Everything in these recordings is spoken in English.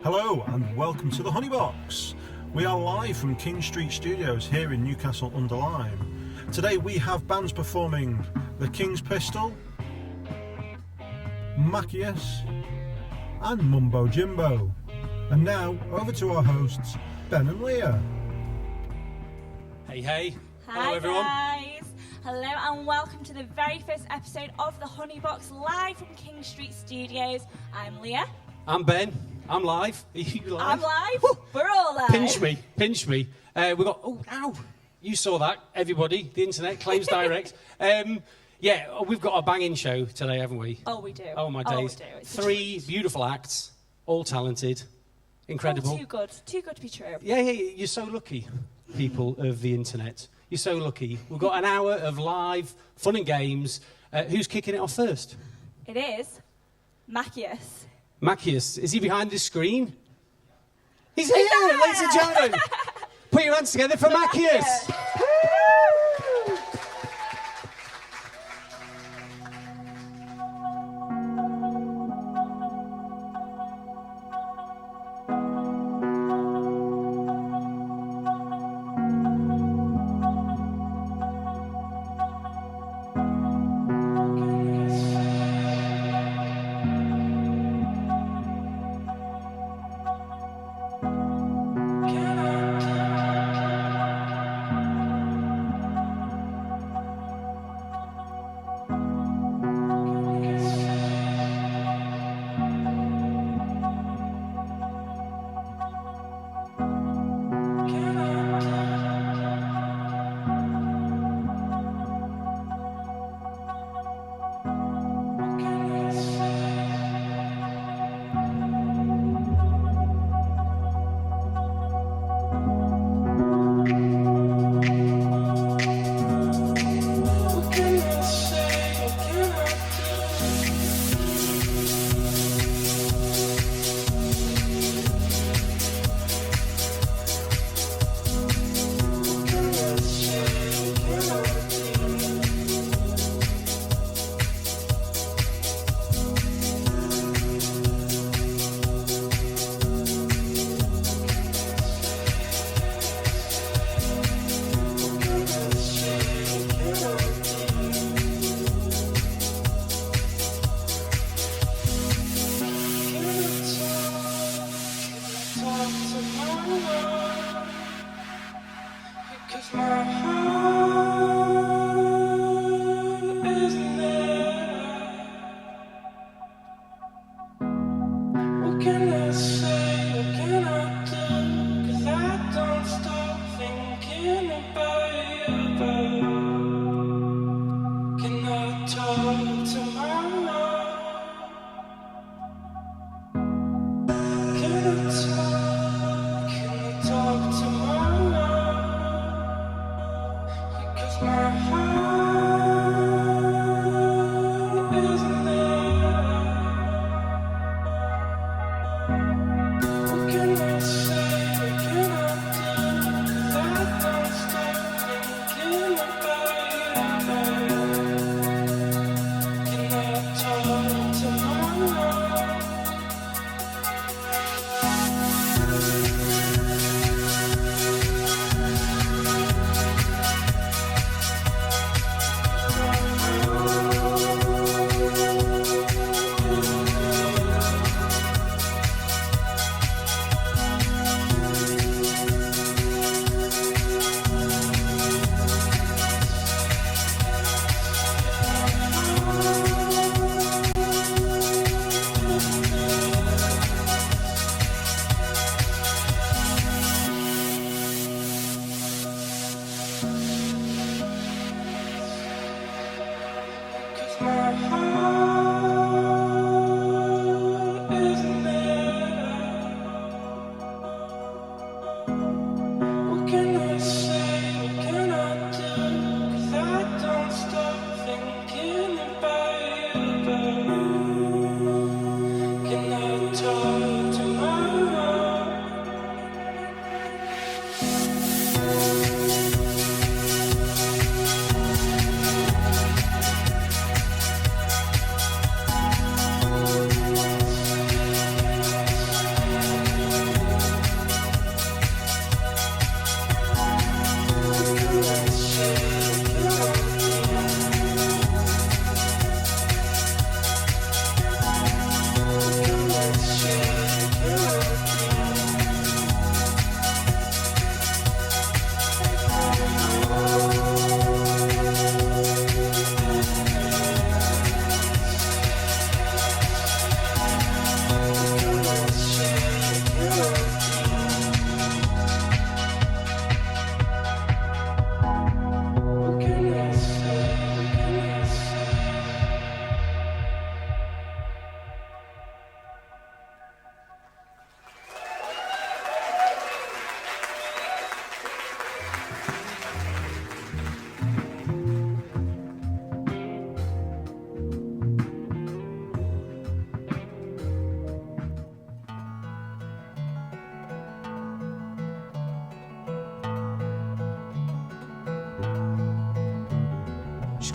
Hello and welcome to the Honey Box. We are live from King Street Studios here in Newcastle under Lyme. Today we have bands performing the King's Pistol, Macious and Mumbo Jimbo. And now over to our hosts Ben and Leah. Hey, hey. Hi, hello everyone. Guys. Hello and welcome to the very first episode of the Honey Box live from King Street Studios. I'm Leah. I'm Ben. I'm live. Are you live? I'm live. Woo. We're all live. Pinch me. We got. Oh, ow! You saw that, everybody. The internet claims direct. Yeah, we've got a banging show today, haven't we? Oh, we do. Oh my days! We do. It's 3 beautiful acts, all talented, incredible. Oh, too good. Too good to be true. Yeah. You're so lucky, people of the internet. You're so lucky. We've got an hour of live fun and games. Who's kicking it off first? It is Macious. Macious, is he behind the screen? He's here, ladies and gentlemen. Put your hands together for Macious.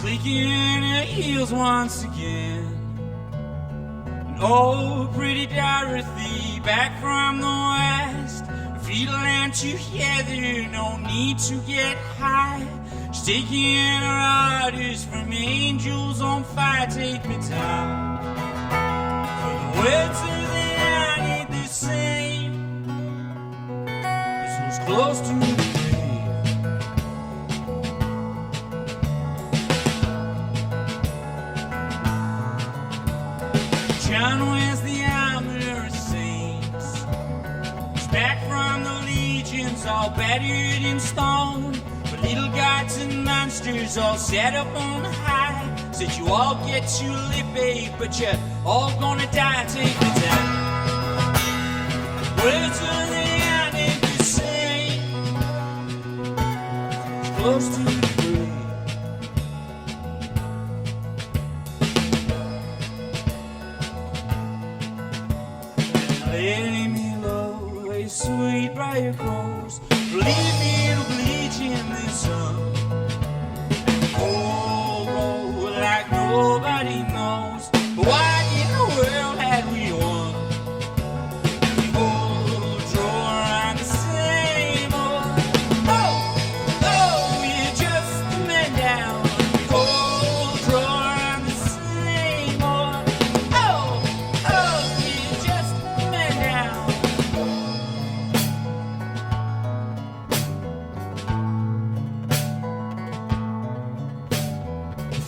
clicking her heels once again. And oh, pretty Dorothy, back from the west, feet land together, no need to get high. She's taking her orders from angels on fire. Take me down, for the words of the end ain't the same. This was close to the grave. John wears the armor of saints. He's back from the legions, all battered in stone. But little gods and monsters all set up on high. Said you all get to live, babe, but you're all gonna die. Take me down. Words of the end ain't the same. It's close to the grave. Lay me low, a sweet briar grows. Leave me to bleach in the sun. Cold road like nobody knows. But why in the world had we won? We all draw around the same old. Oh, we're just the men down. We all draw around the same old. Oh, we're just the men down.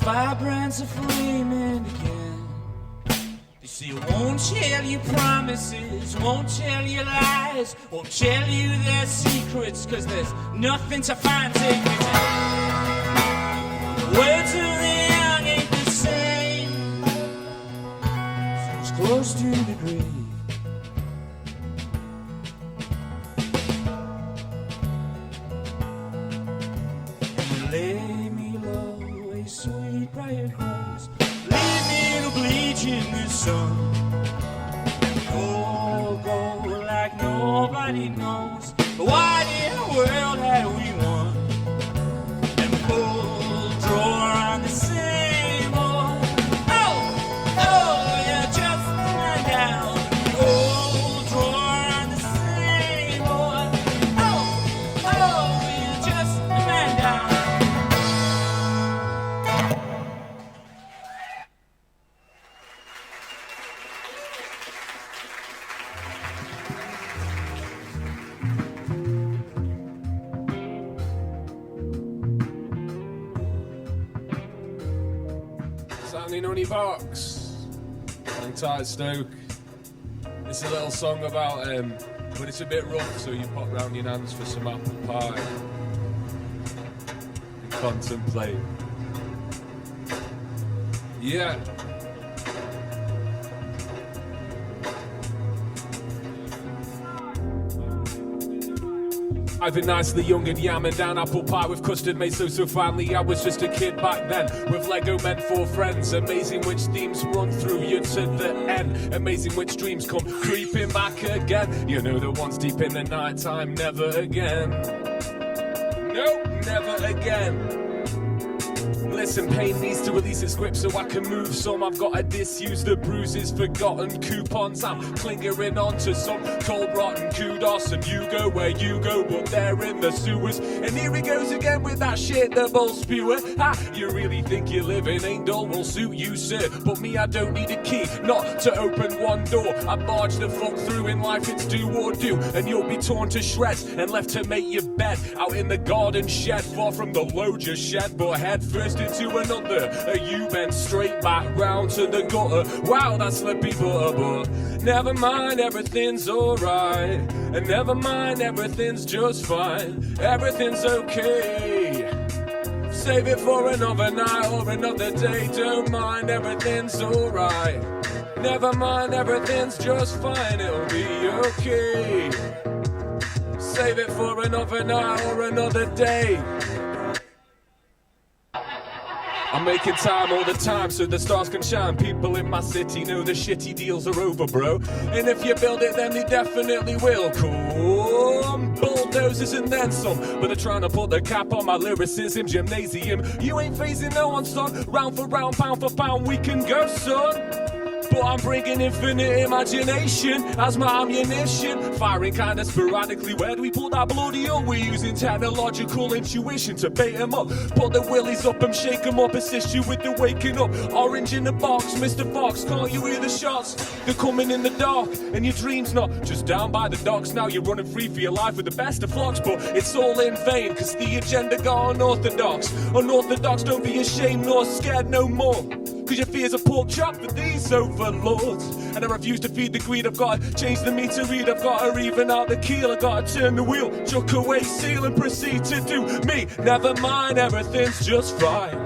Fire brands are flaming again. They say won't tell you promises, won't tell you lies, won't tell you their secrets, cause there's nothing to find. Take me down. Words of the young ain't the same. So it's close to the grave. Lay me low, a sweet briar grows. Leave me to bleach in the sun. Go like nobody knows. But why in the world had we won? And we both draw around the same old. Yeah, just lie down. We all draw around the same old. Yeah, just lie down. Sounding Honey Box, hang tight Stoke. It's a little song about but it's a bit rough, so you pop round your hands for some apple pie and contemplate. Yeah. I've been nicely young and yamming down apple pie with custard made so finely. I was just a kid back then with Lego meant for friends. Amazing which themes run through you to the end. Amazing which dreams come creeping back again. You know the ones deep in the night time, never again. Nope, never again. Listen, pain needs to release its grip so I can move some. I've got to disuse the bruises, forgotten coupons. I'm clinging on to some cold rotten kudos. And you go where you go, but they're in the sewers. And here he goes again with that shit, the bull spewer. Ha, you really think you're living ain't dull, will suit you, sir. But me, I don't need a key, not to open one door. I barge the fuck through, in life it's do or do. And you'll be torn to shreds and left to make your bed out in the garden shed, far from the load you shed, but head first into another. You bent straight back round to the gutter. Wow, that's slippy butter, but never mind, everything's alright. And never mind, everything's just fine. Everything's okay. Save it for another night or another day. Don't mind, everything's alright. Never mind, everything's just fine. It'll be okay. Save it for another night or another day. I'm making time all the time so the stars can shine. People in my city know the shitty deals are over, bro. And if you build it, then they definitely will. Come bulldoze verses and then some. But they're trying to put the cap on my lyricism. Gymnasium, you ain't phasing no one, son. Round for round, pound for pound, we can go, son. But I'm bringing infinite imagination as my ammunition. Firing kinda sporadically. Where do we pull that bloody up? We're using technological intuition to bait 'em up. Put the willies up and shake 'em up. Assist you with the waking up. Orange in the box, Mr. Fox. Can't you hear the shots? They're coming in the dark. And your dream's not just down by the docks. Now you're running free for your life with the best of flocks. But it's all in vain, cause the agenda got unorthodox. Unorthodox, don't be ashamed nor scared no more. Cause your fear's a pork chop for these overlords. And I refuse to feed the greed. I've got to change the meter read. I've got to even out the keel. I've got to turn the wheel, chuck away seal and proceed to do me. Never mind, everything's just fine.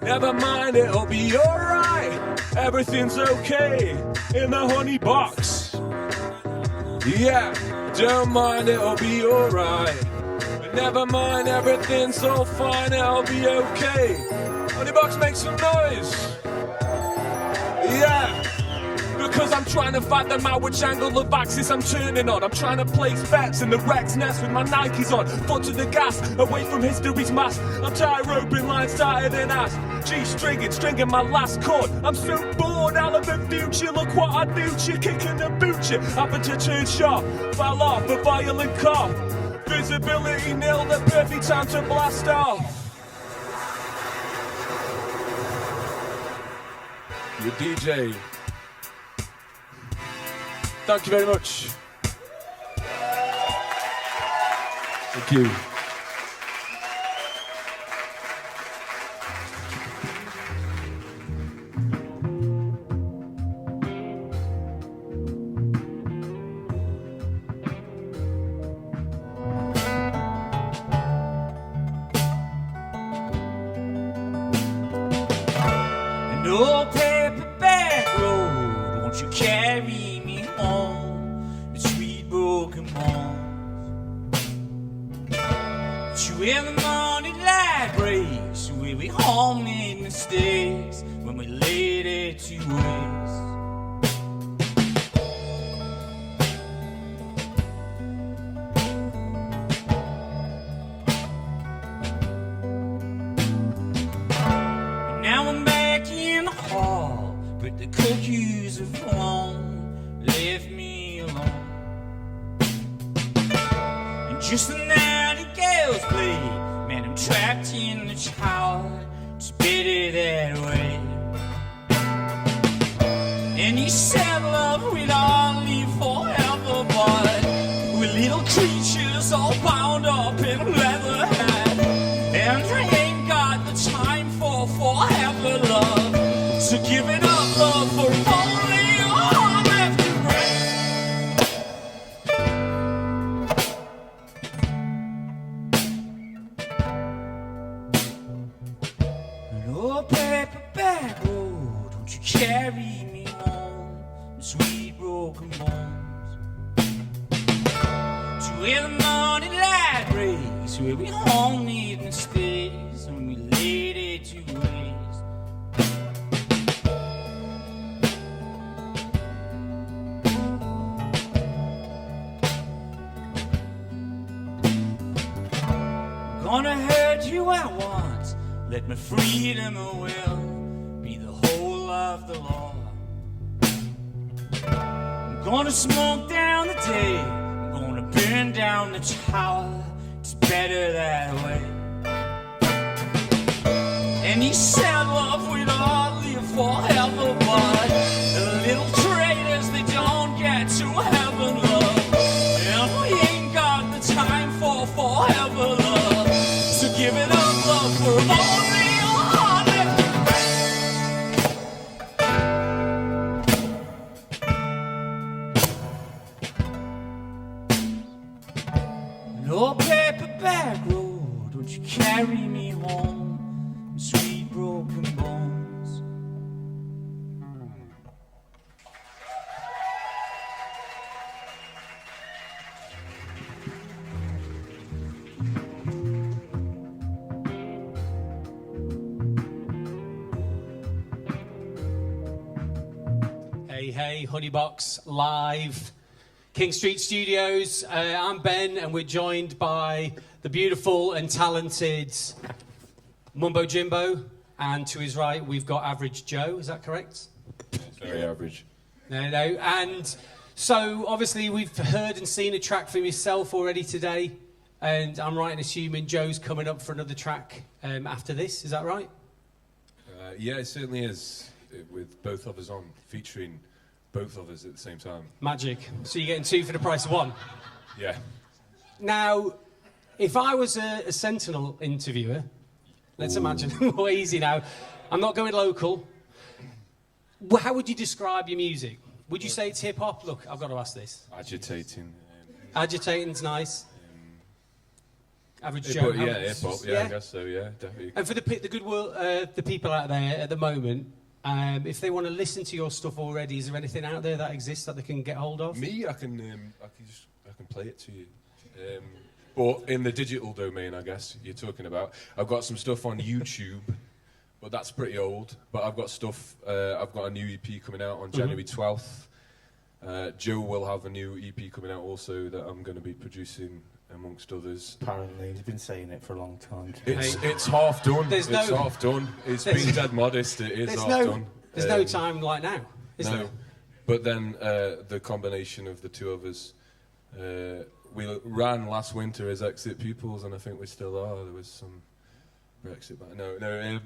Never mind, it'll be alright. Everything's okay in the honey box. Yeah, don't mind, it'll be alright. But never mind, everything's all fine. It'll be okay. Honey box, make some noise. Yeah, because I'm trying to find them out which angle of axis I'm turning on. I'm trying to place bets in the wreck's nest with my Nikes on. Foot to the gas, away from history's mask. I'm tired roping lines tighter than ass. Stringing my last chord. I'm so bored out of the future. Look what I do, you kicking the boot you. Happened to turn sharp, fell off a violent cough. Visibility nil, the perfect time to blast off. Your DJ. Thank you very much. Thank you. An old paperback road, won't you carry me home? The sweet broken bones. You in the morning light breaks, we'll be home in the sticks when we laid it to waste. Now I'm back in the hall, but the cookies have flown, left me alone. And just the nightingales play, man, I'm trapped in the tower, it's better that way. And he said love will all live forever, but we're little creatures all bound up in leather hat. And I ain't got the time for forever love, so give it up, love, for only your heart left to break. An old paperback road, won't you carry me home, sweet broken bones? To where the morning light breaks, where we home in the stays, and we laid it to waste. I'm gonna hurt you at once, let my freedom will be the whole of the law. I'm gonna smoke down the day, I'm gonna burn down the tower, it's better that way. And he said love will all live forever, but the little traitors, they don't get to heaven, love. And we ain't got the time for forever love, so give it up, love, for only your heart left to break. No paperback road, won't you carry me home, sweet broken bones? Hey, Honeybox live. King Street Studios. I'm Ben, and we're joined by the beautiful and talented Mumbo Jimbo, and to his right we've got Average Joe. Is that correct? It's very average. No. And so obviously we've heard and seen a track from yourself already today, and I'm right in assuming Joe's coming up for another track after this. Is that right? Yeah, it certainly is. With both of us on, featuring both of us at the same time. Magic. So you're getting 2 for the price of 1. Yeah. Now, if I was a Sentinel interviewer, let's imagine, more easy now, I'm not going local, how would you describe your music? Would you say it's hip-hop? Look, I've got to ask this. Agitating. Agitating's nice. Average Joe. Yeah, hip-hop, yeah, I guess so, yeah, definitely. And for the good world, the people out there at the moment, if they want to listen to your stuff already, is there anything out there that exists that they can get hold of? Me, I can play it to you. But in the digital domain, I guess you're talking about, I've got some stuff on YouTube, but that's pretty old. But I've got stuff. I've got a new EP coming out on January 12th. Joe will have a new EP coming out also that I'm going to be producing, amongst others. Apparently, he's been saying it for a long time. It's half done. It's half done. It's been dead modest. It is half done. There's no time like now, is there? But then the combination of the two of us, we ran last winter as Exit Pupils, and I think we still are. There was some Brexit, but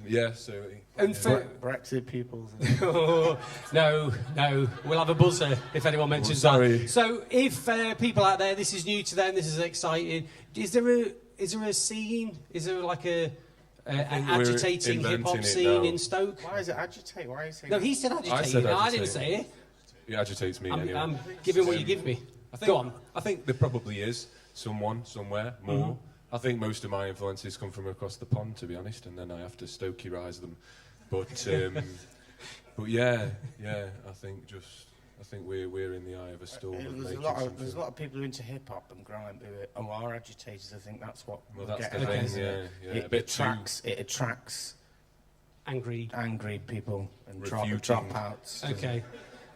yeah. So and for Brexit Pupils. no, we'll have a buzzer if anyone mentions that. So if people out there, this is new to them, this is exciting. Is there a scene? Is there like an agitating hip hop scene in Stoke? Why is it agitate? Why are you saying? No, he said agitating. I said I didn't say it. It agitates me anyway. I'm giving what you give me. Go on. I think there probably is someone somewhere more. I think most of my influences come from across the pond, to be honest, and then I have to Stokey-rise them. But yeah. I think we're in the eye of a storm. There's a lot of people who are into hip hop and grime who are agitators. I think that's what. Well, that's the thing. Yeah. It attracts angry people and dropouts. Okay.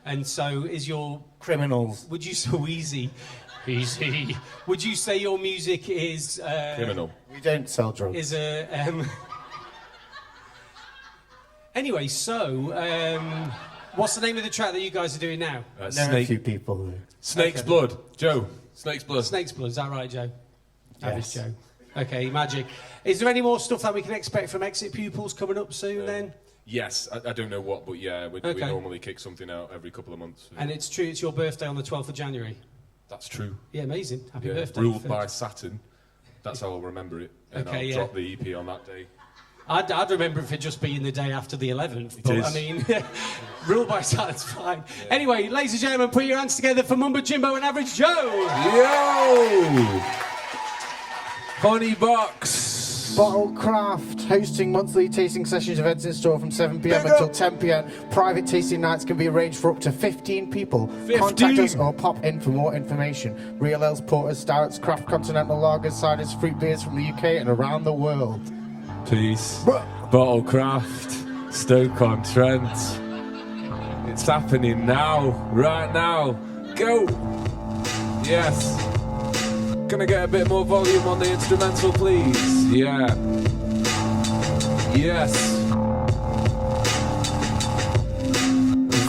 And so is your criminals? Would you so easy? Easy. Would you say your music is criminal? We don't sell drugs. Is a Anyway, so what's the name of the track that you guys are doing now? There are a few people who. Snake's Blood, Joe. Snake's Blood. Snake's Blood. Is that right, Joe? Yes. Joe. Okay, magic. Is there any more stuff that we can expect from Exit Pupils coming up soon then? Yes, I don't know what, but yeah, we normally kick something out every couple of months. So. And it's true, it's your birthday on the 12th of January? That's true. Yeah, amazing. Happy birthday. Ruled by Saturn. That's how I'll remember it. And Okay, I'll drop the EP on that day. I'd remember it for just being the day after the 11th. But, I mean, ruled by Saturn's fine. Yeah. Anyway, ladies and gentlemen, put your hands together for Mumbo Jimbo and Average Joe. Yo! Honey Box. Bottlecraft, hosting monthly tasting sessions, events in store from 7 p.m. until 10 p.m. Private tasting nights can be arranged for up to 15 people. 15. Contact us or pop in for more information. Real ales, porters, stouts, craft continental lagers, ciders, fruit beers from the UK and around the world. Peace. Bottlecraft, Stoke-on-Trent. It's happening now, right now. Go! Yes. Can I get a bit more volume on the instrumental, please? Yeah. Yes.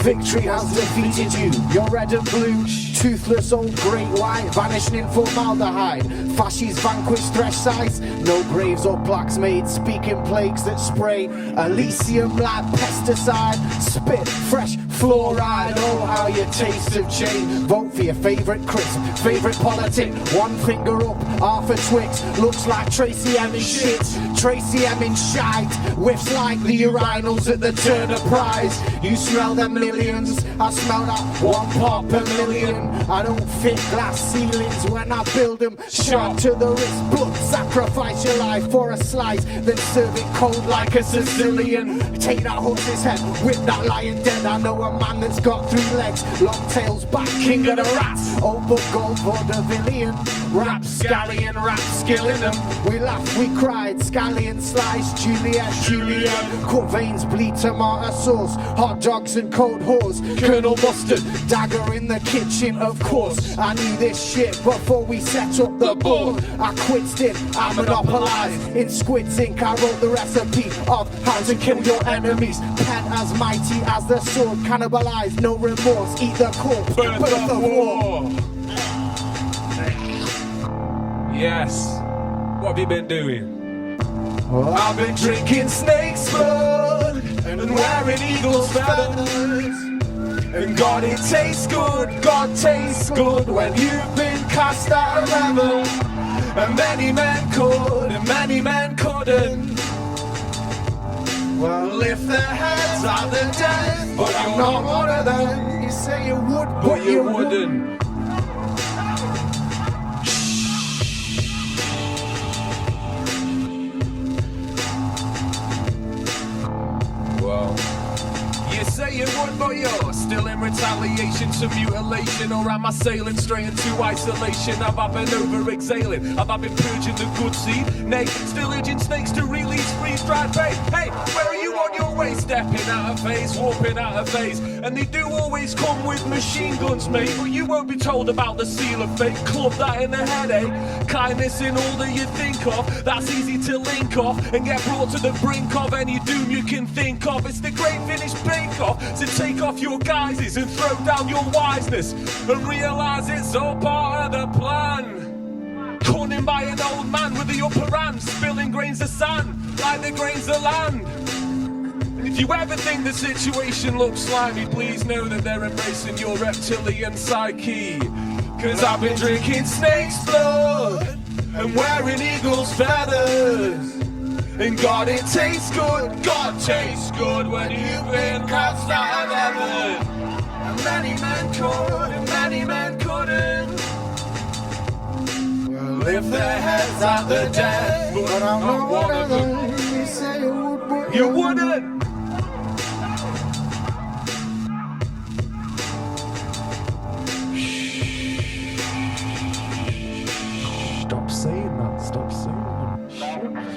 Victory has defeated you. You're red and blue, toothless old great white, vanishing in formaldehyde. Fascists vanquished thresh sites, no graves or plaques made, speaking plagues that spray Elysium like pesticide, spit fresh fluoride. Oh, how your tastes have changed. Vote for your favourite crisp, favourite politic. One finger up, half a Twix. Looks like Tracy M in shit, Tracy M in shite. Whiffs like the urinals at the Turner Prize. You smell them millions, I smell that one pop per million. I don't fit glass ceilings when I build them. Sharp to the wrist, blood, sacrifice your life for a slice, then serve it cold like a Sicilian. Take that horse's head, whip that lion dead. I know a man that's got 3 legs, long tails back, king of the rats. Old but gold vaudevillian, rapscallion, rapskilling them. We laughed, we cried, scallion slice, Juliet, cut veins, bleed tomato sauce, hot dogs and cold whores, Colonel Mustard, dagger in the kitchen, of course. I knew this shit before we set up the board. I quit it, I monopolised. In Squid's Ink I wrote the recipe of how to kill your enemies. Pen as mighty as the sword, cannibalize, no remorse, eat the corpse, birth of war. Yes. What have you been doing? Well, I've been drinking snake's blood and wearing eagle's feathers. And God, it tastes good, God tastes good when you've been cast out of heaven. And many men could, and many men couldn't. Well, lift their heads out the dead, but I'm not one of them. You say you would, but you wouldn't. Well, you say you would, but you're still in retaliation to mutilation. Or am I sailing straight into isolation? Have I been over-exhaling? Have I been purging the good seed? Nay, still urging snakes to release freeze-dried bait. Hey, where are you on your way? Stepping out of phase, warping out of phase. And they do always come with machine guns, mate. But you won't be told about the seal of fate. Club that in the headache. Kindness in all that you think of. That's easy to link off and get brought to the brink of any doom you can think of. It's the great finish bake-off. So take off your guises and throw down your wiseness and realise it's all part of the plan. Cunning by an old man with the upper hand, spilling grains of sand like the grains of land. And if you ever think the situation looks slimy, please know that they're embracing your reptilian psyche. Cause I've been drinking snake's blood and wearing eagle's feathers. And God, it tastes good, God tastes good when you've been cast out of heaven. And many men could, and many men couldn't. Well, lift their heads out the dead, but I'm not one of them. You say you would, but you wouldn't. Stop saying that, stop saying that.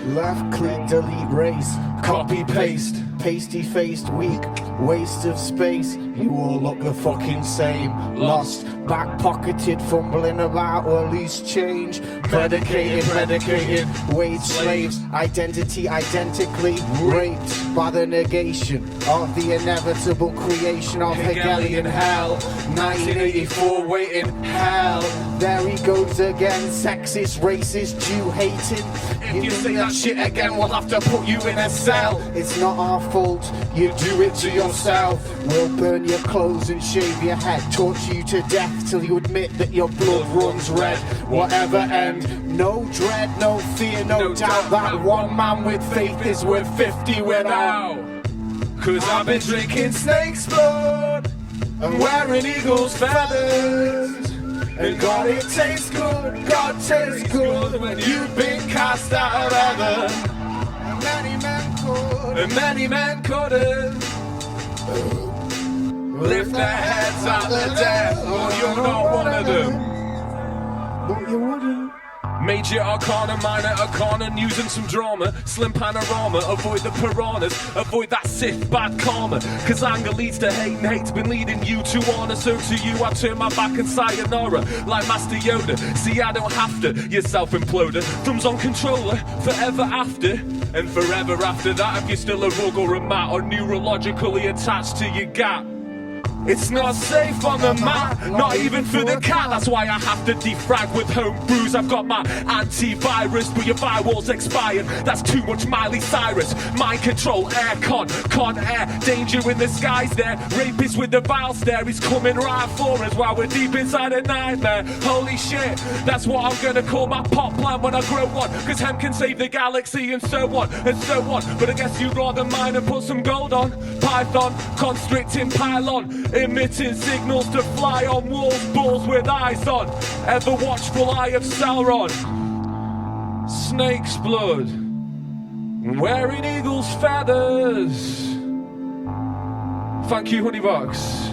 Left click, delete, race, copy, paste, pasty faced, weak, waste of space. You all look the fucking same. Lost, back pocketed, fumbling about or loose change. Predicated, wage slaves, identity identically raped by the negation of the inevitable creation of Hegelian hell. 1984 waiting hell. There he goes again, sexist, racist, Jew hating. If you say that shit again, we'll have to put you in a cell. It's not our fault, you do it to yourself. We'll burn your clothes and shave your head, torture you to death till you admit that your blood runs red. Whatever end, no dread, no fear, no doubt that one man with faith is worth 50 without. Cause I've been drinking snake's blood and wearing eagle's feathers. And God, it tastes good, God tastes good when you've been cast out of heaven. And many men could, and many men couldn't. Lift their heads out the death, oh, you're not one of them. But you wouldn't. Major arcana, minor arcana, news and some drama. Slim panorama, avoid the piranhas, avoid that Sith bad karma. Cause anger leads to hate and hate's been leading you to honor. So to you I turn my back and sayonara. Like Master Yoda, see I don't have to, you self-imploder. Thumbs on controller, forever after. And forever after that if you're still a rug or a mat or neurologically attached to your gap. It's not safe on the mat, not even for the cat. That's why I have to defrag with home brews. I've got my antivirus, but your firewall's expired. That's too much Miley Cyrus. Mind control, aircon, con air. Danger in the skies there. Rapist with the vile stare. He's coming right for us while we're deep inside a nightmare. Holy shit, that's what I'm gonna call my pop plan when I grow one. Cause hemp can save the galaxy and so on, and so on. But I guess you'd rather mine and put some gold on. Python, constricting pylon. Emitting signals to fly on walls, balls with eyes on. Ever watchful eye of Sauron. Snake's blood, wearing eagle's feathers. Thank you, Honeybox.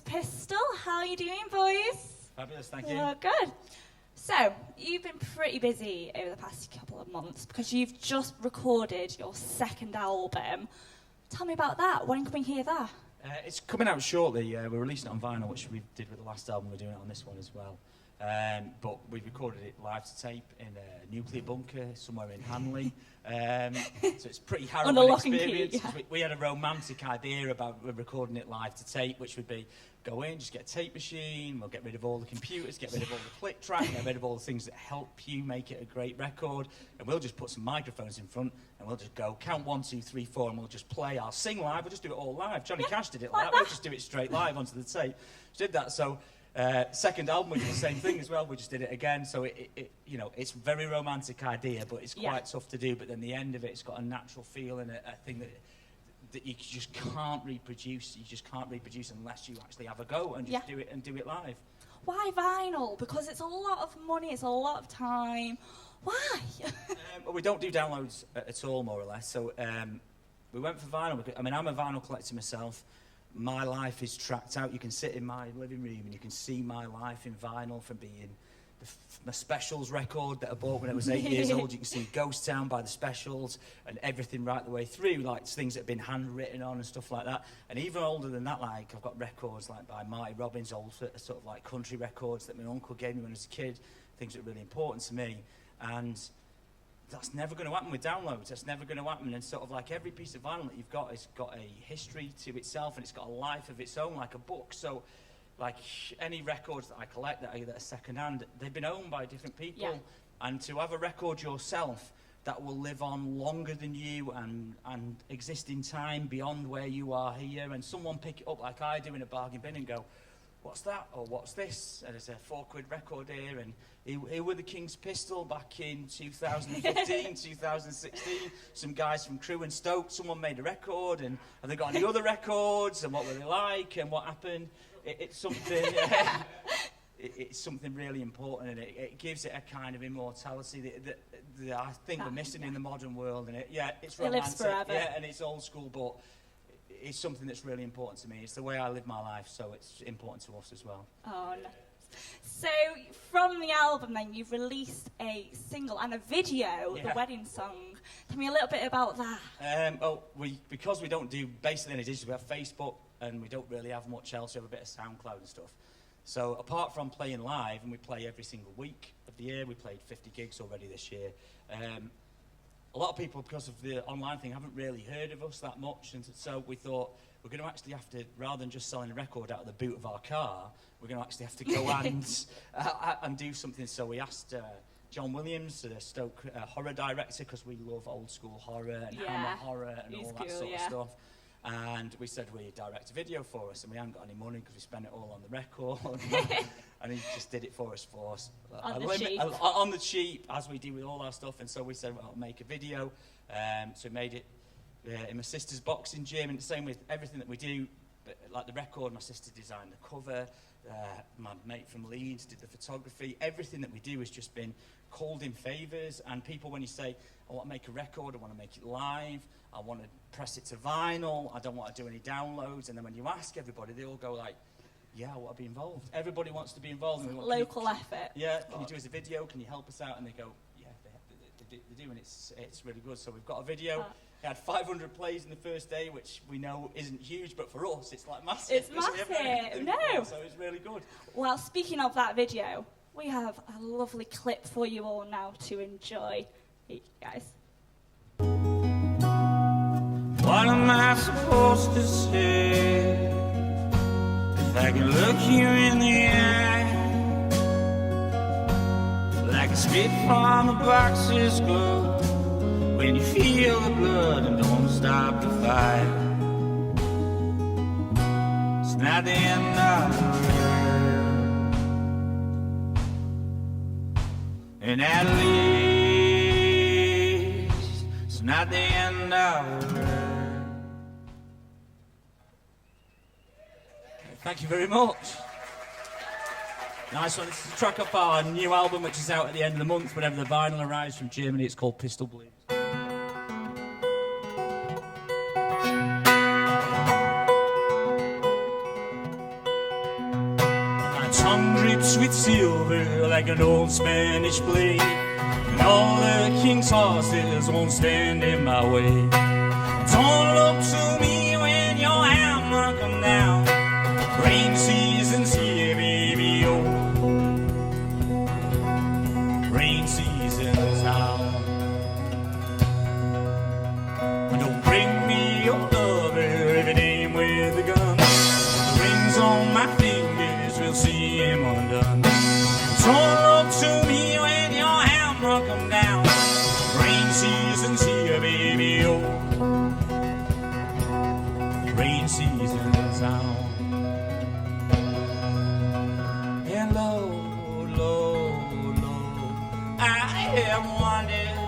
King's Pistol. How are you doing, boys? Fabulous, thank you. Oh, good. So, you've been pretty busy over the past couple of months because you've just recorded your second album. Tell me about that. When can we hear that? It's coming out shortly. We're releasing it on vinyl, which we did with the last album. We're doing it on this one as well. But we recorded it live to tape in a nuclear bunker somewhere in Hanley. So it's a pretty harrowing experience. Yeah. We had a romantic idea about recording it live to tape, which would be go in, just get a tape machine, we'll get rid of all the computers, get rid of all the click track, get rid of all the things that help you make it a great record, and we'll just put some microphones in front, and we'll just go, count 1, 2, 3, 4, and we'll just play. I'll sing live, we'll just do it all live. Johnny Cash did it like that, we'll just do it straight live onto the tape. Just did that, so second album, we did the same thing as well, we just did it again, so it you know, it's a very romantic idea, but it's quite tough to do, but then the end of it's got a natural feel and a thing that you just can't reproduce. You just can't reproduce unless you actually have a go and just do it live. Why vinyl? Because it's a lot of money, it's a lot of time. Why? Well, we don't do downloads at all, more or less. So we went for vinyl. Because, I mean, I'm a vinyl collector myself. My life is tracked out. You can sit in my living room and you can see my life in vinyl from being my Specials record that I bought when I was 8 years old. You can see Ghost Town by the Specials and everything right the way through, like things that have been handwritten on and stuff like that. And even older than that, like I've got records like by Marty Robbins, old sort of like country records that my uncle gave me when I was a kid, things that are really important to me. And that's never going to happen with downloads. That's never going to happen. And sort of like every piece of vinyl that you've got has got a history to itself and it's got a life of its own, like a book. So like any records that I collect that are second-hand, they've been owned by different people. Yeah. And to have a record yourself that will live on longer than you and exist in time beyond where you are here, and someone pick it up like I do in a bargain bin and go, what's that? Or what's this? And it's a £4 record here, and here were the King's Pistol back in 2015, 2016. Some guys from Crewe and Stoke, someone made a record, and have they got any other records, and what were they like, and what happened? It's something. It's something really important, and it gives it a kind of immortality that I think we're missing in the modern world. And it's romantic, it lives forever. Yeah, and it's old school, but it's something that's really important to me. It's the way I live my life, so it's important to us as well. Oh, no. So, from the album, then, you've released a single and a video, the wedding song. Tell me a little bit about that. Because we don't do basically any digital, we have Facebook, and we don't really have much else. We have a bit of SoundCloud and stuff. So apart from playing live, and we play every single week of the year, we played 50 gigs already this year. A lot of people, because of the online thing, haven't really heard of us that much, and so we thought we're going to actually have to, rather than just selling a record out of the boot of our car, we're going to actually have to go and do something. So we asked John Williams, the Stoke horror director, because we love old school horror and Hammer horror and all that sort of stuff. And we said, will you direct a video for us? And we hadn't got any money because we spent it all on the record. And he just did it for us on the cheap, as we do with all our stuff. And so we said, well, I'll make a video. So we made it in my sister's boxing gym. And the same with everything that we do. But like the record, my sister designed the cover. My mate from Leeds did the photography. Everything that we do has just been called in favours. And people, when you say, I want to make a record, I want to make it live, I want to press it to vinyl, I don't want to do any downloads, and then when you ask everybody, they all go like, yeah, I want to be involved. Everybody wants to be involved. And local effort. Yeah, can you do us a video? Can you help us out? And they go, yeah, they do, and it's really good. So we've got a video. It had 500 plays in the first day, which we know isn't huge, but for us, it's like massive. It's massive. So it's really good. Well, speaking of that video, we have a lovely clip for you all now to enjoy. Here, guys. What am I supposed to say if I can look you in the eye like a spit from a boxer's glove when you feel the blood and don't stop the fight? It's not the end of the world, and at least it's not the end of the world. Thank you very much. Nice one. This is a track off our new album, which is out at the end of the month, whenever the vinyl arrives from Germany. It's called Pistol Blues. tongue drips with silver like an old Spanish blade. And all the king's horses won't stand in my way. Don't look to me when your hammer come down. Rain season's here, baby, oh. Rain season's out. Don't bring me your lover if it ain't with a gun. The rings on my fingers will see him undone. Don't look to me when your hammer come down. Rain season's here, baby, oh. Rain season's out. And low, low, low, I have wandered.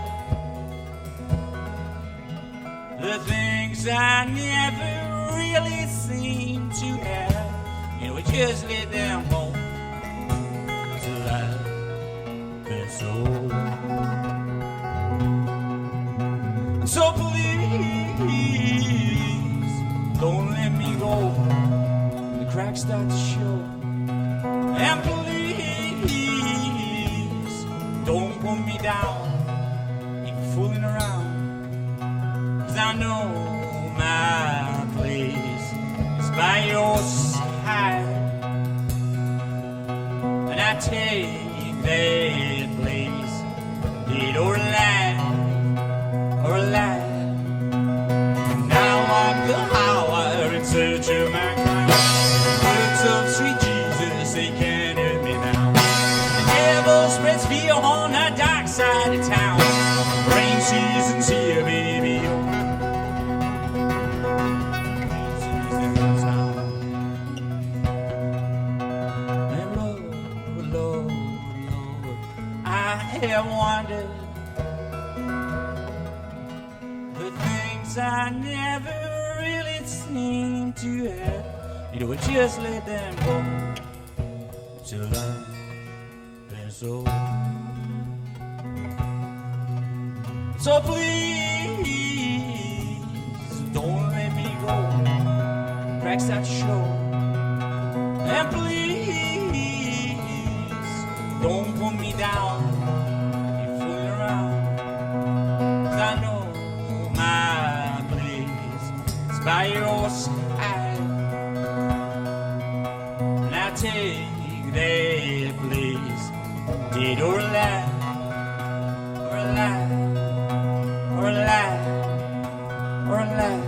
The things I never really seem to have, and we just let them home till I've been sold. So please, don't let me go when the cracks start to show. And please, don't put me down, keep fooling around. I know my place is by your side, and I take that place, dead or alive, or alive. And I walk the highway in search of my kind. Words of sweet Jesus, they can't hurt me now. The devil spreads fear on the dark side of town. Rain season's here, baby. Have wandered. The things I never really seem to have, you know, we just let them go till I've been sold. So please, don't let me go. Cracks that show. And please, don't put me down. I know my place is by your side, and I take that place, dead or alive, or alive, or alive, or alive.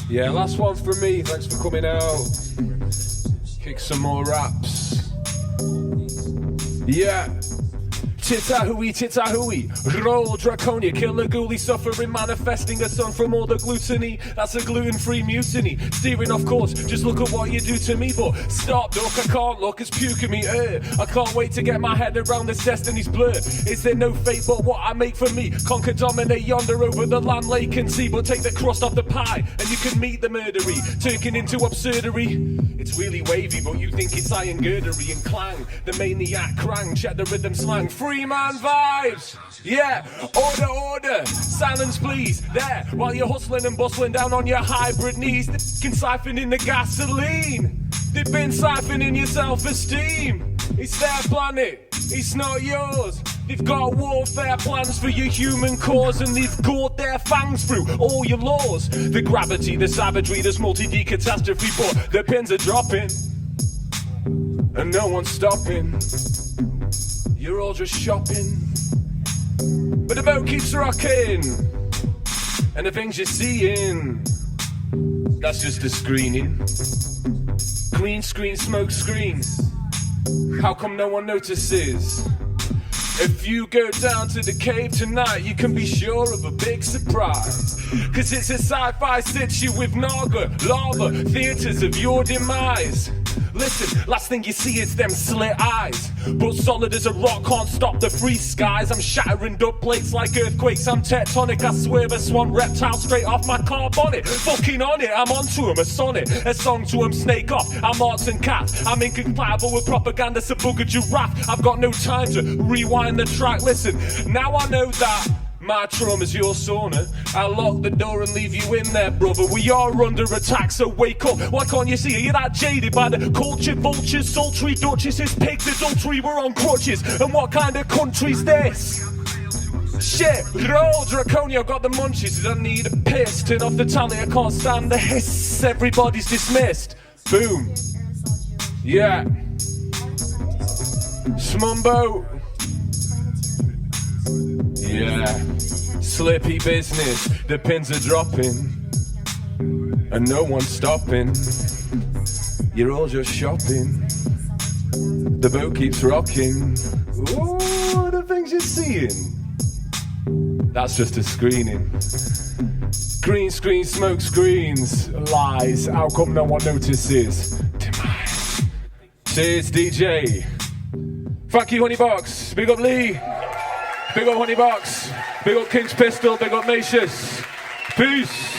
Yeah, last one from me. Thanks for coming out. Kick some more raps. Yeah. Tita-hooey, roll draconia, kill a ghoulie, suffering, manifesting a son from all the gluttony. That's a gluten-free mutiny. Steering off course, just look at what you do to me. But stop, Doc, I can't look, it's puking me. I can't wait to get my head around this destiny's blur. Is there no fate but what I make for me? Conquer, dominate yonder over the land, lake and sea. But take the crust off the pie and you can meet the murdery, turning into absurdery. It's really wavy, but you think it's iron girdery and clang. The maniac crang, check the rhythm slang. Free man vibes, yeah. Order, silence please. There, while you're hustling and bustling down on your hybrid knees, they're siphoning the gasoline. They've been siphoning your self-esteem. It's their planet, it's not yours. They've got warfare plans for your human cause, and they've gored their fangs through all your laws. The gravity, the savagery, this multi-D catastrophe, but the pins are dropping, and no one's stopping. You're all just shopping, but the boat keeps rocking, and the things you're seeing, that's just a screening. Green screen, smoke screens. How come no one notices? If you go down to the cave tonight, you can be sure of a big surprise. Cause it's a sci-fi situ with naga, lava, theatres of your demise. Listen, last thing you see is them slit eyes, but solid as a rock can't stop the free skies. I'm shattering dub plates like earthquakes, I'm tectonic. I swerve a swan reptile straight off my car bonnet. Fucking on it, I'm onto him, a sonnet, a song to him, snake off. I'm arts and cats, I'm incompatible with propaganda, so booger giraffe. I've got no time to rewind the track. Listen, now I know that my trauma's your sauna. I'll lock the door and leave you in there, brother. We are under attack, so wake up. Why can't you see? Are you that jaded by the culture vultures, sultry duchesses, pigs, adultery? We're on crutches. And what kind of country's this? Shit, roll Draconia, got the munchies. I need a piss. Turn off the tally, I can't stand the hiss. Everybody's dismissed. Boom. Yeah. Smumbo. Yeah, slippy business, the pins are dropping, and no one's stopping. You're all just shopping, the boat keeps rocking. Ooh, the things you're seeing, that's just a screening. Green screen, smoke screens, lies, how come no one notices? Demise. Cheers, DJ. Thank you, Honeybox. Big up Lee. Big up Honeybox, big up King's Pistol, big up Macious. Peace.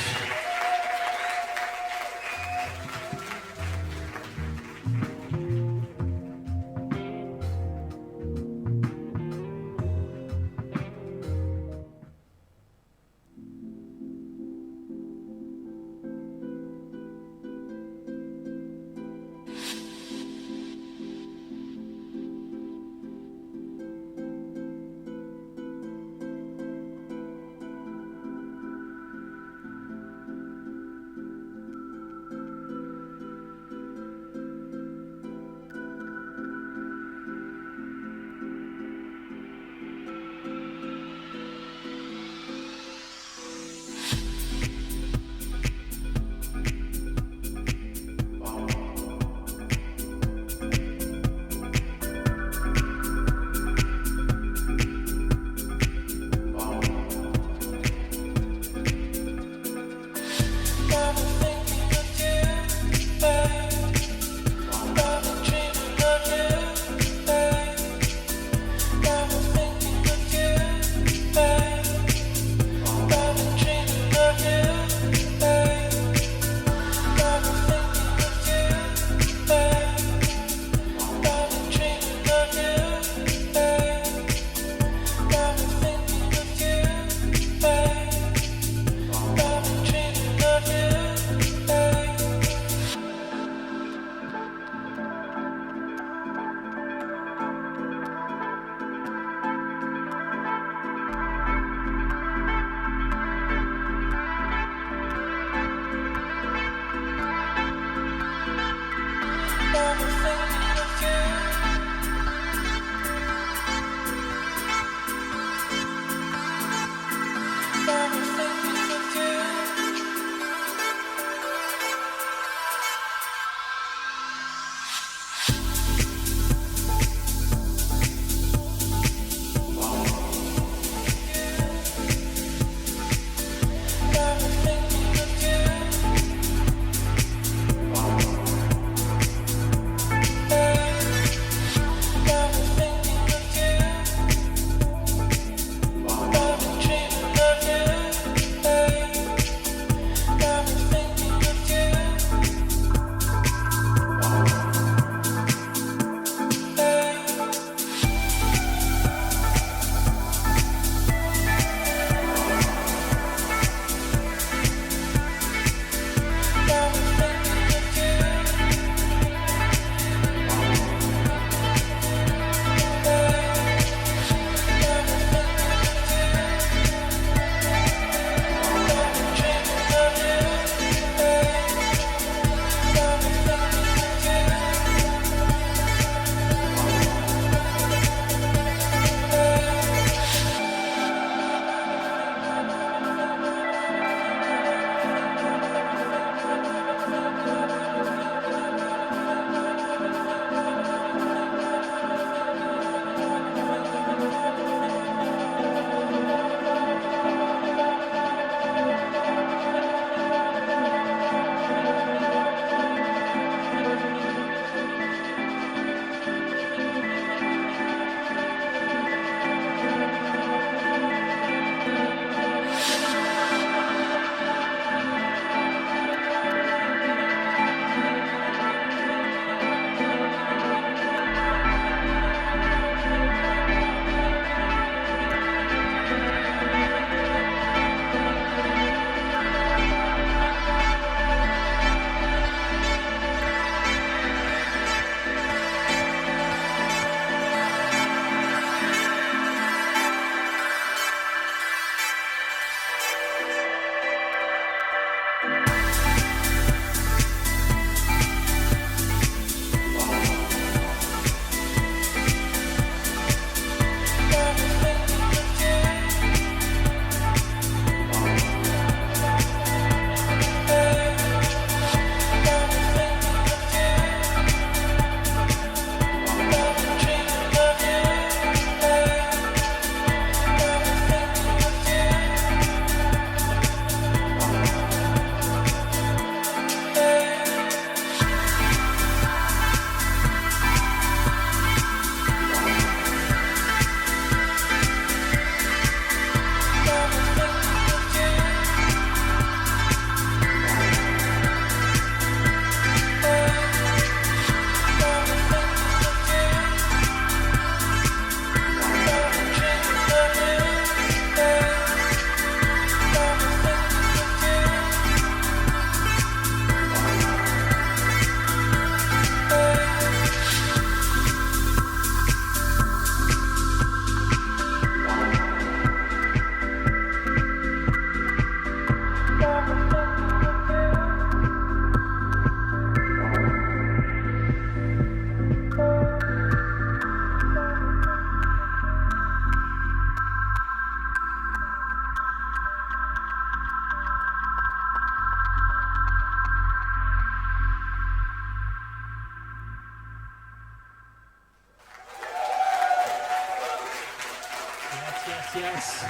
Yes.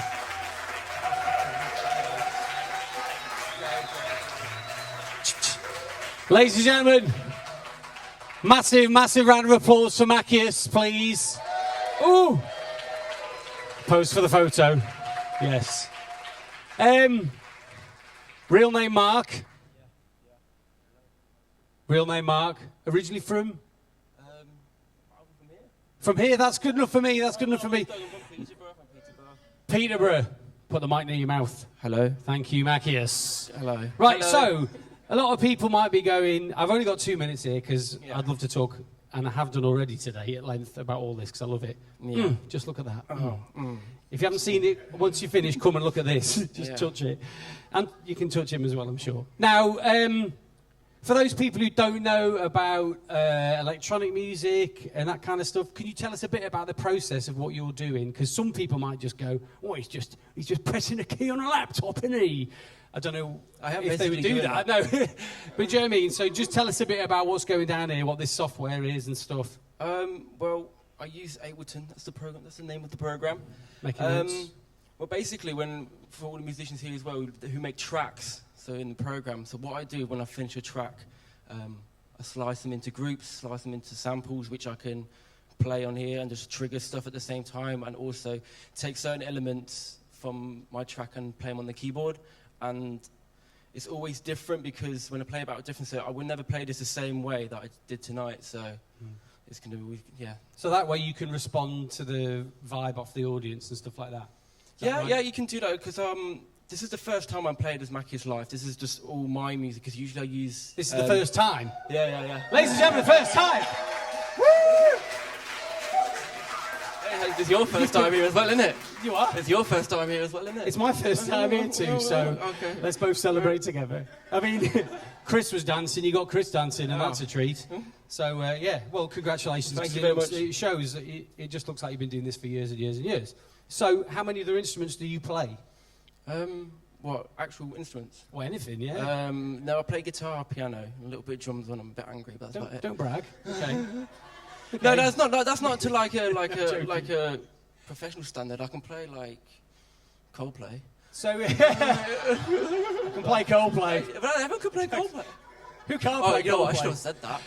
Ladies and gentlemen, massive round of applause for Macious, please. Ooh. Pose for the photo. Yes. Real name Mark. Real name Mark. Originally from? From here. That's good enough for me. That's good enough for me. Peterborough. Put the mic near your mouth. Hello. Thank you, Macious. Hello. Right, Hello. so a lot of people might be going, I've only got 2 minutes here because I'd love to talk, and I have done already today at length about all this because I love it. Yeah. Just look at that. If you haven't seen it, once you finish, come and look at this. Just touch it. And you can touch him as well, I'm sure. Now, for those people who don't know about electronic music and that kind of stuff, can you tell us a bit about the process of what you're doing? Because some people might just go, "Oh, he's just pressing a key on a laptop, isn't he?" I don't know if they would do that. No, but do you know what I mean? So just tell us a bit about what's going down here, what this software is and stuff. Well, I use Ableton. That's the program. That's the name of the program. Making notes. Well, basically, for all the musicians here as well who make tracks, so in the program. So what I do when I finish a track, I slice them into groups, slice them into samples, which I can play on here and just trigger stuff at the same time, and also take certain elements from my track and play them on the keyboard. And it's always different because when I play about a different set, I would never play this the same way that I did tonight. So it's going to be, So that way you can respond to the vibe off the audience and stuff like that. Yeah, you can do that because this is the first time I'm playing as Macious live. This is just all my music because usually I use. This is the first time. Yeah. Ladies and gentlemen, the first time. It's your first time here as well, isn't it? You are. It's your first time here as well, isn't it? It's my first time here too, so okay. Let's both celebrate together. I mean, Chris was dancing, you got Chris dancing, and that's a treat. So, well, congratulations. Thank you very much. It shows that it just looks like you've been doing this for years and years and years. So, how many other instruments do you play? What, actual instruments? Well, anything, yeah. No, I play guitar, piano, a little bit of drums when I'm a bit angry, but that's about it. Don't brag. Okay. No, that's not to like a professional standard. I can play like Coldplay. So I can play Coldplay. But everyone can play Coldplay. Who can't play Coldplay? You know what, I should have said that.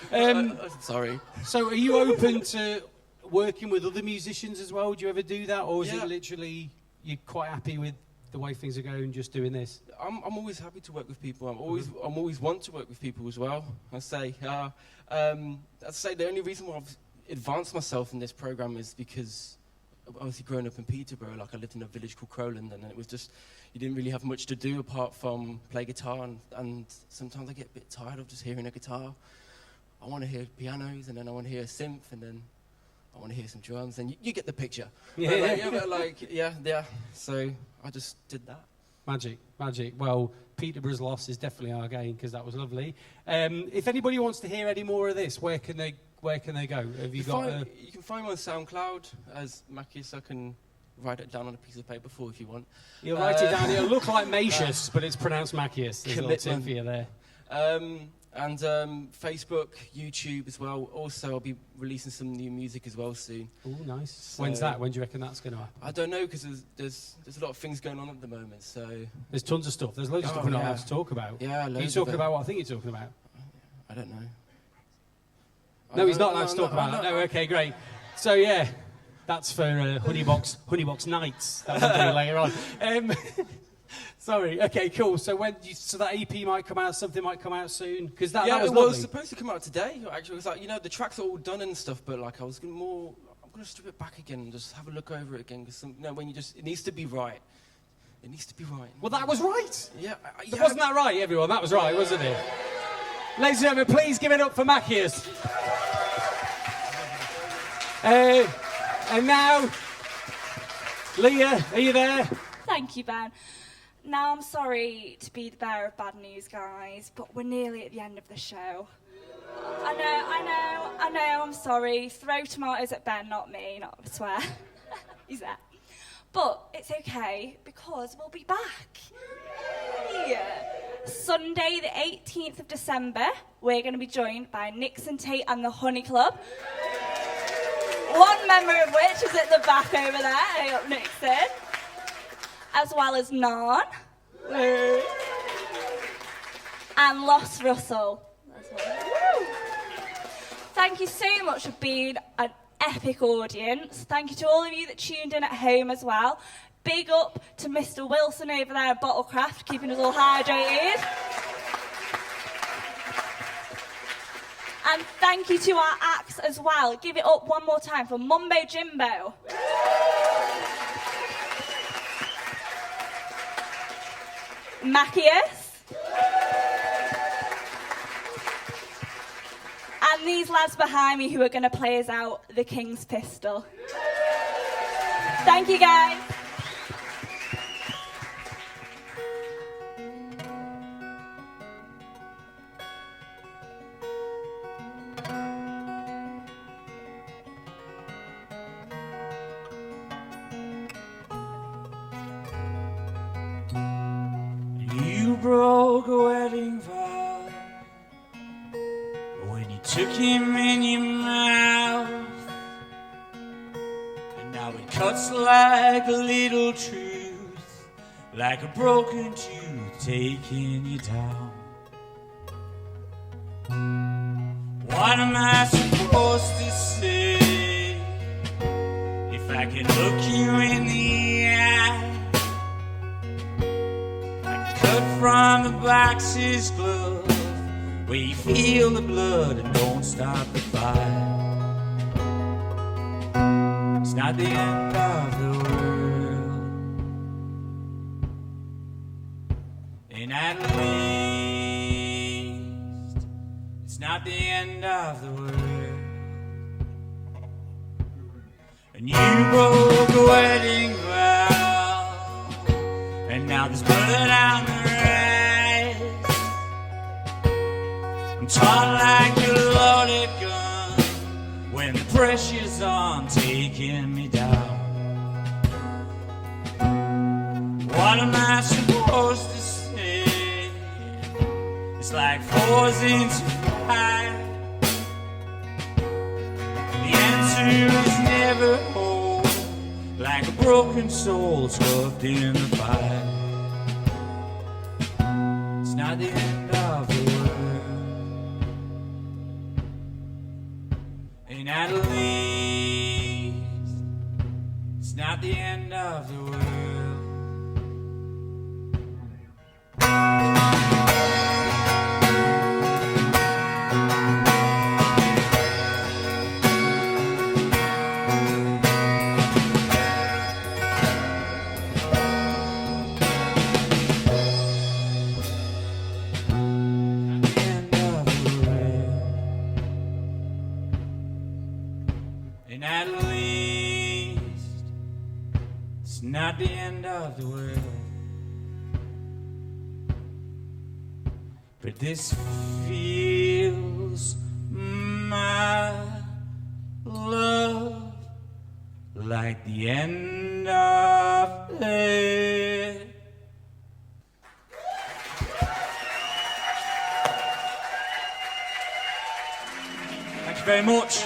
Sorry. So are you open to working with other musicians as well? Do you ever do that, or is it literally you're quite happy with the way things are going, just doing this? I'm always happy to work with people. I'm always want to work with people as well. I'd say the only reason why I've advanced myself in this program is because obviously growing up in Peterborough, like I lived in a village called Crowland, and it was just you didn't really have much to do apart from play guitar, and sometimes I get a bit tired of just hearing a guitar. I want to hear pianos, and then I want to hear a synth, and then I want to hear some drums, and you get the picture. Yeah. So I just did that. Magic. Well, Peterborough's loss is definitely our gain because that was lovely. If anybody wants to hear any more of this, where can they go? Have you got? You can find me on SoundCloud as Macious. I can write it down on a piece of paper if you want. You'll write it down. It'll look like Macious, but it's pronounced Macious. There's a little tip for you there. And Facebook, YouTube as well. Also, I'll be releasing some new music as well soon. Oh, nice. So, when's that? When do you reckon that's going to happen? I don't know, because there's a lot of things going on at the moment, so... There's tons of stuff. There's loads of stuff we're not allowed to talk about. Yeah, loads. Are you talking about what I think you're talking about? I don't know. No, he's not allowed to talk about that. No, okay, great. So, yeah, that's for Honeybox Nights. That will be later on. Sorry. Okay. Cool. So so that EP might come out. Something might come out soon. Because that was lovely. It was supposed to come out today. Actually, it was like the tracks are all done and stuff. But like I'm gonna strip it back again and just have a look over it again. Because when it needs to be right. It needs to be right. Well, that was right. Yeah. Wasn't that right, everyone? That was right, wasn't it? Ladies and gentlemen, please give it up for Macious. And now, Leah, are you there? Thank you, Ben. Now, I'm sorry to be the bearer of bad news, guys, but we're nearly at the end of the show. I know, I'm sorry. Throw tomatoes at Ben, not me, I swear. He's there. But it's okay, because we'll be back. Yay! Sunday, the 18th of December, we're going to be joined by Nixon Tate and the Honey Club. One member of which is at the back over there. Hey up, Nixon. as well as Narn. And Lost Russell as well. Thank you so much for being an epic audience. Thank you to all of you that tuned in at home as well. Big up to Mr. Wilson over there at Bottlecraft, keeping us all hydrated. And thank you to our acts as well. Give it up one more time for Mumbo Jimbo. Macious. And these lads behind me who are going to play us out the King's Pistol. Thank you, guys. You broke a wedding vow when you took him in your mouth, and now it cuts like a little truth, like a broken tooth taking you down. What am I supposed to say if I can look you in the eye? From the box's glove, where you feel the blood and don't stop the fight. It's not the end of the world, and at least it's not the end of the world. And you broke a wedding vow, and now there's blood on the taught like a loaded gun when the pressure's on, taking me down. What am I supposed to say? It's like fours into five. The answer is never whole, like a broken soul shoved in the fire. It's not the end of the world, and at least it's not the end of the world. And at least it's not the end of the world. But this feels, my love, like the end of it. Thank you very much.